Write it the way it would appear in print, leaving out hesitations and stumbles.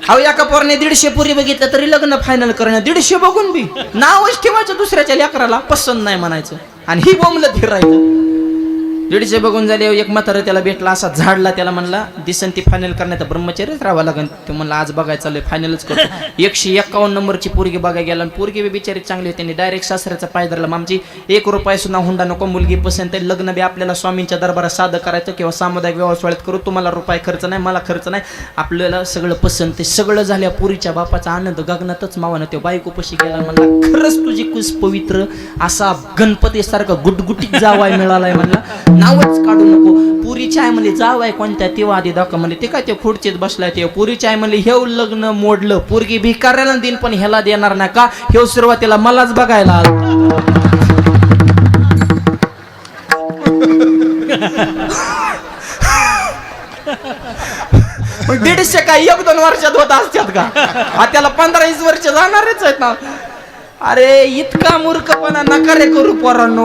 अहो एका पोराने 150 पुरी बघितलं तरी लग्न फायनल करणं 150 बघून बी नावच ठेवायचं दुसऱ्याच्या लेकराला पसंत नाही म्हणायचं आणि ही बोंबलत फिरायचं. 150 बघून झाले. एक म्हातारा त्याला भेटला असा झाडला त्याला म्हणला दिसन ती फायनल करण्यात ब्रह्मचर्यच राहावं लागेल. ते म्हणला आज बघायचं चाललंय फायनलच करतो. 151 नंबरची पोरगी बघायला गेला आणि पोरगी बी बिचारी चांगली त्यांनी डायरेक्ट सासऱ्याचा पाय धरला. आमची 1 रुपया सुद्धा हुंडा नको मुलगी पसंत आहे लग्न बी आपल्याला स्वामींच्या दरबारात साधं करायचं किंवा सामुदायिक व्यवसायात करू तुम्हाला रुपये खर्च नाही मला खर्च नाही आपल्याला सगळं पसंत आहे. सगळं झाल्या पोरीच्या बापाचा आनंद गगनातच मावानं तो बायको पशी गेला म्हणला खरंच तुझी कुस पवित्र असा गणपतीसारखा गुटगुटीत जावाय मिळालाय म्हणला नावच काढू नको. पुरीची आहे म्हणले जावाय कोणत्या तेव्हा आधी दाखव म्हणले ते काय ते खुर्चीत बसलाय ते पुरीची आहे म्हणले हे लग्न मोडलं पोरगी भिकाऱ्याला दिन पण ह्याला देणार नाही का हे सुरुवातीला मलाच बघायला आलं. पण 150 काय 1-2 वर्षात होत असतात का त्याला 15-20 वर्ष जाणारच आहेत ना. अरे इतका मूर्खपणा नका रे करू पोरांनो.